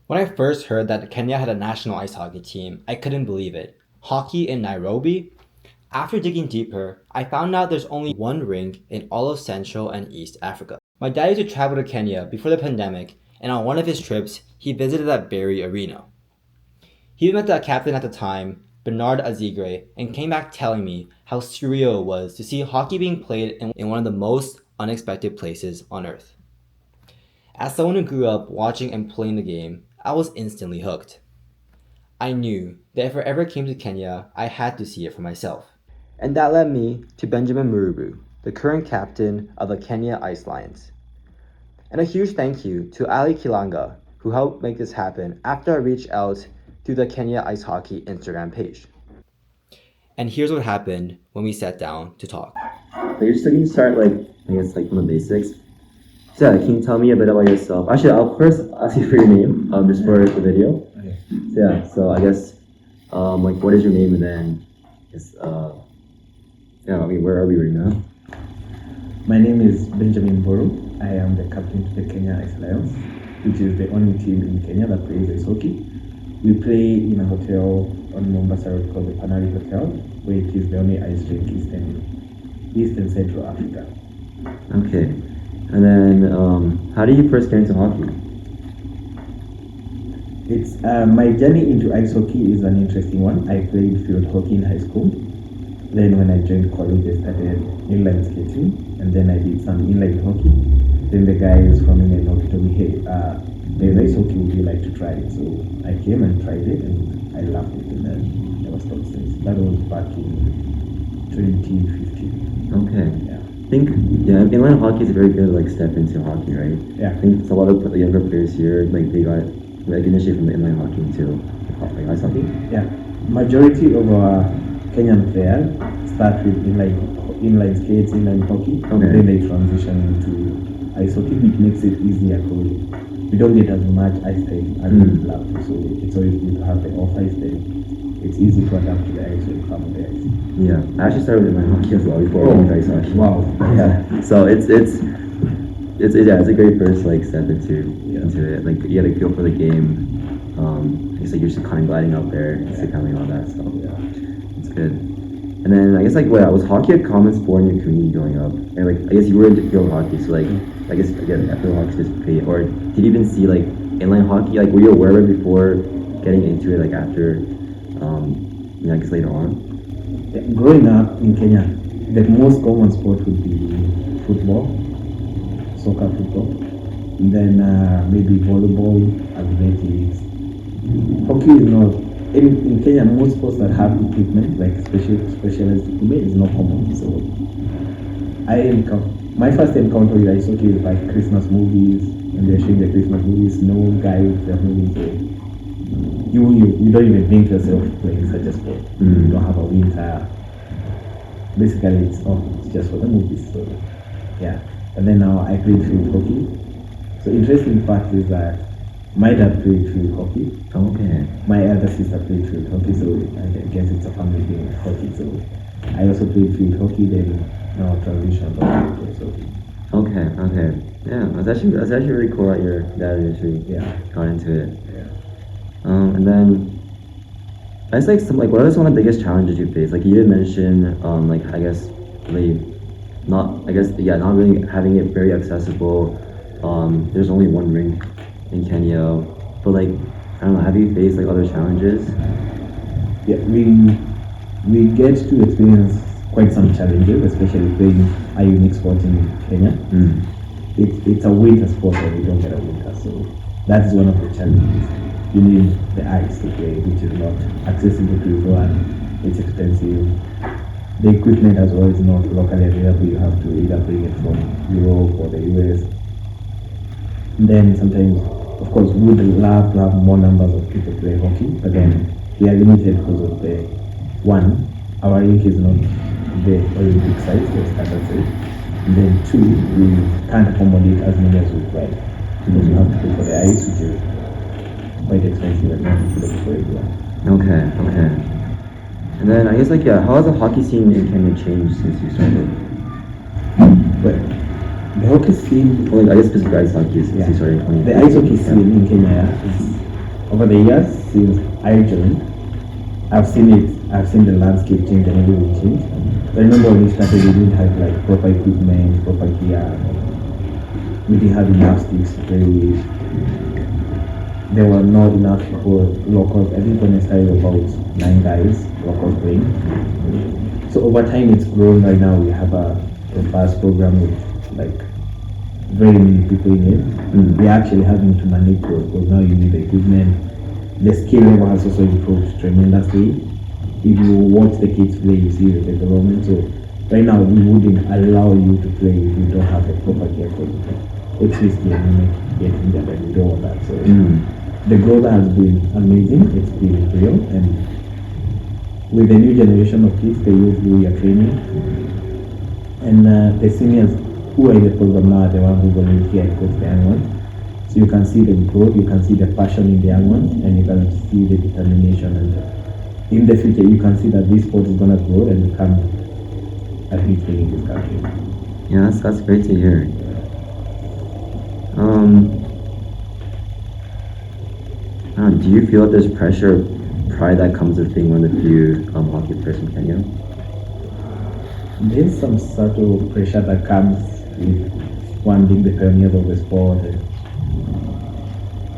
When I first heard that Kenya had a national ice hockey team, I couldn't believe it. Hockey in Nairobi? After digging deeper, I found out there's only one rink in all of Central and East Africa. My dad used to travel to Kenya before the pandemic, and on one of his trips, he visited that very arena. He met the captain at the time, Bernard Azigre, and came back telling me how surreal it was to see hockey being played in one of the most unexpected places on earth. As someone who grew up watching and playing the game, I was instantly hooked. I knew that if I ever came to Kenya, I had to see it for myself. And that led me to Benjamin Mburu, the current captain of the Kenya Ice Lions. And a huge thank you to Ali Kilanga, who helped make this happen after I reached out through the Kenya Ice Hockey Instagram page. And here's what happened when we sat down to talk. You're just looking to start from the basics. So yeah, can you tell me a bit about yourself? Actually, I'll first ask you for your name, just for the video. Okay. So I guess, what is your name, and then, where are we right now? My name is Benjamin Mburu. I am the captain to the Kenya Ice Lions, which is the only team in Kenya that plays ice hockey. We play in a hotel on Mombasa Road called the Panari Hotel, where it is the only ice rink in East and Central Africa. Okay. And then, how did you first get into hockey? It's my journey into ice hockey is an interesting one. I played field hockey in high school. Then when I joined college, I started inline skating, and then I did some inline hockey. Then the guys from inline hockey told me, hey, there's ice hockey, would you like to try it? So I came and tried it, and I loved it, and then I was stopped since. That was back in 2015. Okay. Yeah. I think inline hockey is a very good step into hockey, right? Yeah. I think it's a lot of the younger players here they got initiated from the inline hockey into ice hockey. Yeah, majority of our Kenyan players start with inline skates, inline hockey, Okay. Then they transition into ice hockey, which makes it easier because we don't get as much ice time as we would love to. So it's always good to have the off ice time. It's easy to adapt to the ice when you come on the ice. Yeah, I actually started with inline hockey as well before I went to ice hockey. Wow. Yeah. So it's a great first step into it. You got to feel for the game. It's you're just kind of gliding out there, kind of all that stuff. Yeah. It's good. And then I guess was hockey a common sport in your community growing up? And I guess you were into field hockey, so I guess again field hockey just pay. Or did you even see inline hockey? Were you aware of it before getting into it? After I guess later on. Yeah, growing up in Kenya, the most common sport would be football, soccer, football, and then maybe volleyball, athletics. Hockey is not in Kenya. Most sports that have equipment specialized equipment is not common. So my first encounter with ice hockey is Christmas movies, and they're showing the Christmas movies. No guys, they're moving. You don't even think yourself playing such a sport. You don't have a winter. Basically, it's just for the movies. So yeah, and then now I played field hockey. So interesting fact is that my dad played field hockey. Okay. My elder sister played field hockey, so I guess it's a family thing, hockey. So I also played field hockey, then now transitioned to ice hockey. Okay. Yeah, that's actually really cool that your dad actually got into it. Yeah. And then I guess what are some of the biggest challenges you face? You did mention I guess not really having it very accessible. There's only one rink in Kenya, but I don't know, have you faced other challenges? Yeah, we get to experience quite some challenges, especially playing a unique sport in Kenya. It's a winter sport and we don't get a winter, so that is one of the challenges. You need the ice to play, which is not accessible to everyone. It's expensive. The equipment as well is not locally available. You have to either bring it from Europe or the US. And then sometimes, of course, we would love to have more numbers of people play hockey, but then we are limited because of our rink is not the Olympic size, the standard size. And then two, we can't accommodate as many as we'd like because you have to pay for the ice, which is quite expensive and not affordable for everyone. Okay. And then I guess how has the hockey scene in Kenya changed since you started? Well, the hockey scene, I guess specifically ice hockey since you started playing. the ice hockey scene in Kenya over the years since I joined, I've seen it. I've seen the landscape change and everything change. I remember when we started, we didn't have like proper equipment, proper gear. We didn't have enough sticks to play with. There were not enough people, locals. I think when I started, about 9 guys, locals playing. So over time, it's grown. Right now, we have a vast program with like very many people in it. We're actually having to manage those because now you need the equipment. The skill level has also improved tremendously. If you watch the kids play, you see the development. So right now, we wouldn't allow you to play if you don't have the proper gear for it. It's risky and you might get injured and we don't want that. So the growth has been amazing. It's been real. And with the new generation of kids, they usually are training. And the seniors who are in the program now are the ones who volunteer and coach the young ones. So you can see the growth, you can see the passion in the young ones, and you can see the determination. And in the future, you can see that this sport is going to grow and become a big thing in this country. Yeah, that's great to hear. Do you feel that there's pressure, pride that comes with being one of the few hockey players in Kenya? There's some subtle pressure that comes with one being the pioneers of the sport.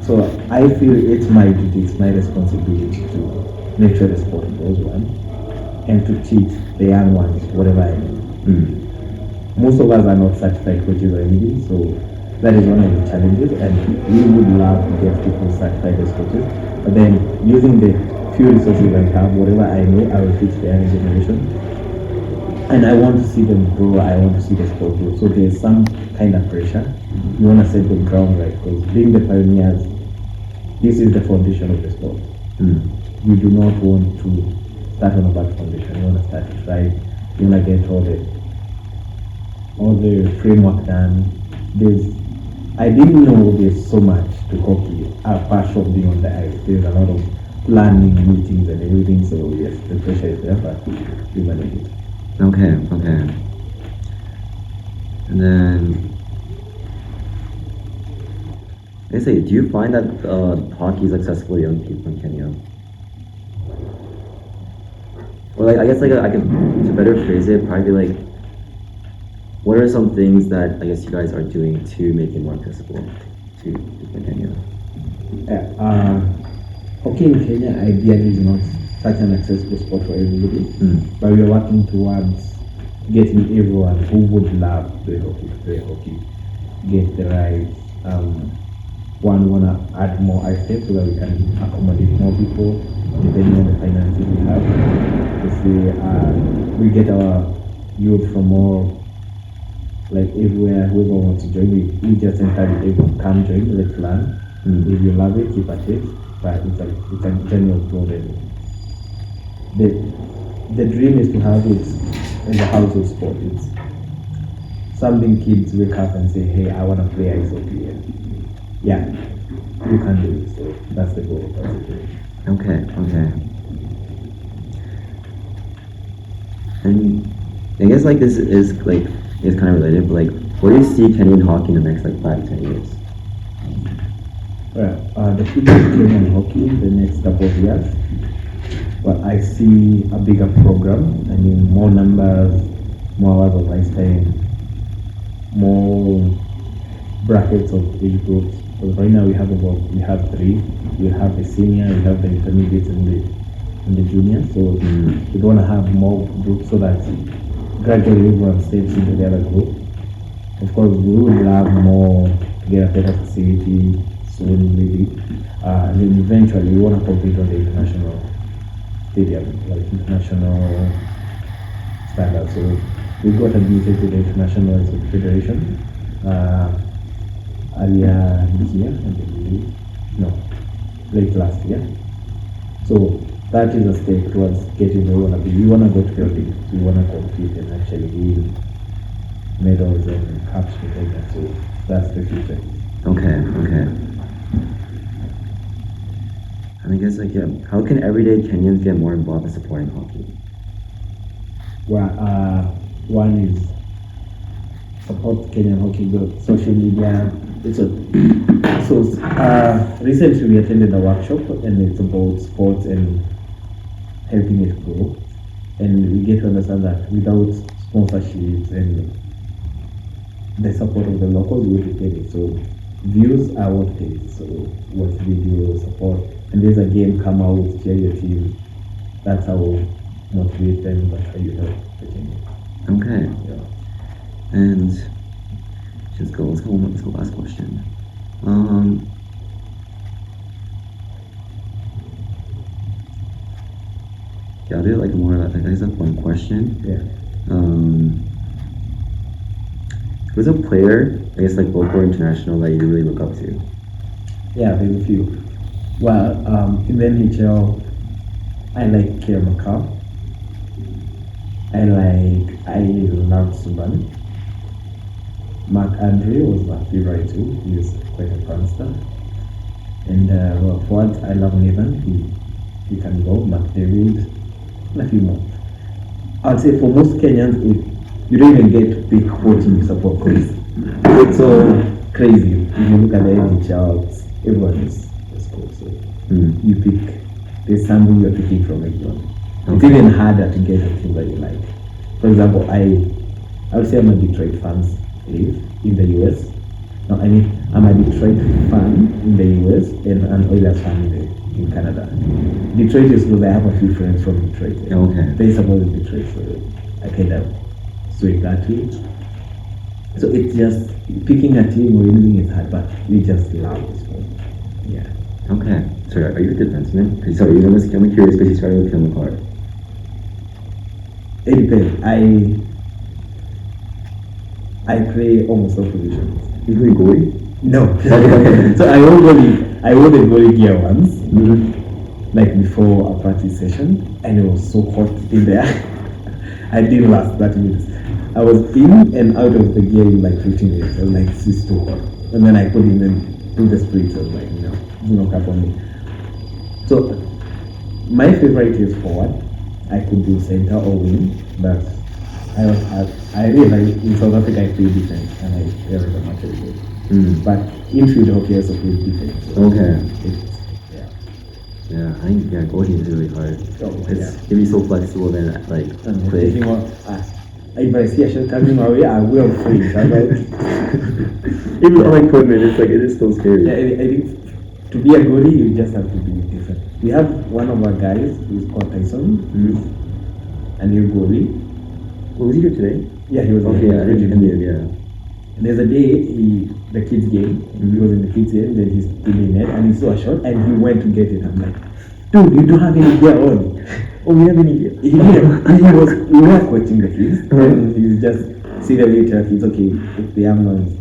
So I feel it's my duty, it's my responsibility to make sure the sport goes on and to teach the young ones whatever I know. Most of us are not certified coaches or anything, so that is one of the challenges, and we would love to get people certified as coaches. But then using the few resources I have, whatever I know, I will teach the younger generation. And I want to see them grow, I want to see the sport grow. So there's some kind of pressure. You want to set the ground right, because being the pioneers, this is the foundation of the sport. You do not want to start on a bad foundation. You want to start it right. You want to get all the framework done. I didn't know there's so much to hockey apart from being on the ice. There's a lot of planning, meetings, and everything. So yes, the pressure is there, but we manage it. Okay. And then, do you find that hockey is accessible to young people in Kenya? Or I guess I can, to better phrase it, probably like, what are some things that I guess you guys are doing to make it more accessible to people in Kenya? Hockey in Kenya ideally is not such an accessible sport for everybody, but we are working towards getting everyone who would love to play hockey, get the right. One, we want to add more ice time so that we can accommodate more people depending on the finances we have. We get our youth from all, like everywhere, whoever wants to join, we just encourage everyone, come join, let's learn. If you love it, keep at it, but it's a journey of growth. The dream is to have it as a household sport. It's something kids wake up and say, hey, I want to play ice hockey. Yeah, you can do it. So that's the goal. Okay. And I guess this is kind of related, but where do you see Kenyan hockey in the next 5 to 10 years? Well, the future of Kenyan hockey in the next couple of years. Well, I see a bigger program. I mean, more numbers, more hours of ice time, more brackets of age groups. Because right now we have 3. We have the senior, we have the intermediates, and the junior. So we want to have more groups so that gradually everyone steps into the other group. Of course, we would love more to get a better facility soon, maybe. And then eventually we want to compete on the international stadium, like international standards. So we got admitted to the International Federation earlier this year, late last year. So that is a step towards getting where we want to be. We want to go to the Olympics. We want to compete and actually win medals and cups for Kenya. So that's the future. Okay. And I guess how can everyday Kenyans get more involved in supporting hockey? Well, one is support Kenyan hockey, go social media. So recently we attended a workshop and it's about sports and helping it grow. And we get to understand that without sponsorships and the support of the locals, we will get it. So views are what pays. So watch videos, support, and there's a game, come out, cheer your team. That's how motivate them. That's how you help the team. Okay. Yeah. And let's go last question. Yeah, I'll do like more like I guess one question. Yeah. Who's a player, I guess like local or international, that you really look up to? Yeah, there's a few. Well, in the NHL, I like Kale McCall. I love Subban. Mark Andre was my favorite too. He is quite a prankster. And well, forward, I love Nathan. He can go. McDavid, and a few more. I would say for most Kenyans, you don't even get to pick what team you support because it's so crazy. If you look at the NHL, everyone is cool. So you pick. There's something you're picking from everyone. It's even harder to get a team that you like. For example, I would say I'm a Detroit fan live in the US. No, I mean I'm a Detroit fan in the US and an Oilers fan in Canada. Detroit is because I have a few friends from Detroit. Okay. They support Detroit, so I kind of sway that way. So it's just picking a team or anything is hard, but we just love this one. Yeah. Okay. Sorry, are you a defenseman? Sorry, I'm curious because you started with Kale McCall. It depends. I play almost all positions. You play goalie? No. Okay. So I wore the goalie gear once, like before a practice session, and it was so hot in there. I didn't last 30 minutes. I was in and out of the gear in like 15 minutes. I was like, this is too hot. And then I couldn't even do the sprints. I was like, no, do not cap on me. So my favorite is forward. I could do center or wing, but I really like in South Africa I play defense and I very much enjoy it. But infield hockey also play defense. So Okay. Yeah. I think goalie is really hard. It's can be so flexible then like play. If I see a shot coming my way, I will freeze. Even on equipment, it's like it is so scary. Yeah, I think to be a goalie, you just have to be different. We have one of our guys who's called Tyson, a new goalie. Was he here today? Yeah, he was. Okay, I didn't yeah. And there's a day the kids game. He was in the kids game. Then he's doing it, and he saw a shot, and he went to get it. I'm like, dude, you don't have any gear on. Oh, we have any gear? We were coaching the kids, and he was just see the way tell kids, okay, if the young ones,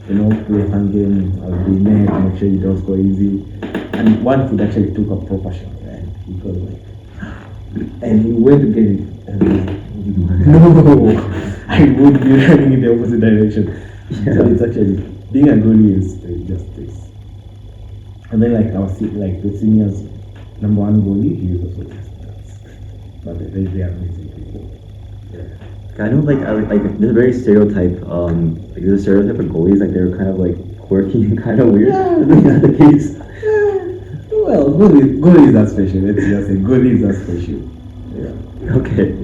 play fun game, I'll be net, make sure you don't score easy. And one kid actually took a proper shot, and he got like, and he went to get it, and no, I would be running in the opposite direction. Yeah. So it's actually being a goalie is just this. And then like the seniors number one goalie, he is also just nuts. But they are amazing people. Yeah. I know like there's a very stereotype like there's a stereotype of goalies like they're kind of like quirky and kind of weird. Yeah. Is that the case? Yeah. Well, goalies are special. Let's just say goalies are special. Yeah. Okay.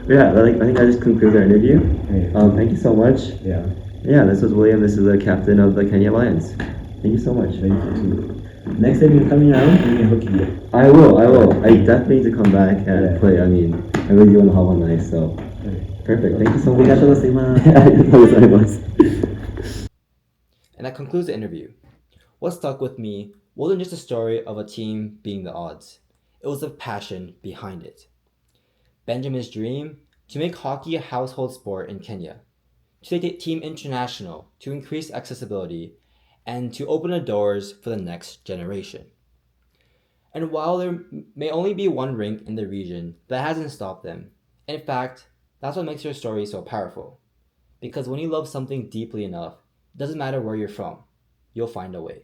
Yeah, I think I just conclude our interview. Yeah. Thank you so much. Yeah. Yeah, this was William. This is the captain of the Kenya Lions. Thank you so much. Thank you too. Next time you're coming around, bring a hockey gear. I will. I definitely need to come back and play. I mean, I really do want to hop on the ice, so. Perfect. Thank you so much. And that concludes the interview. What stuck with me wasn't just a story of a team beating the odds. It was the passion behind it. Benjamin's dream to make hockey a household sport in Kenya, to take the team international, to increase accessibility, and to open the doors for the next generation. And while there may only be one rink in the region, that hasn't stopped them. In fact, that's what makes your story so powerful. Because when you love something deeply enough, it doesn't matter where you're from, you'll find a way.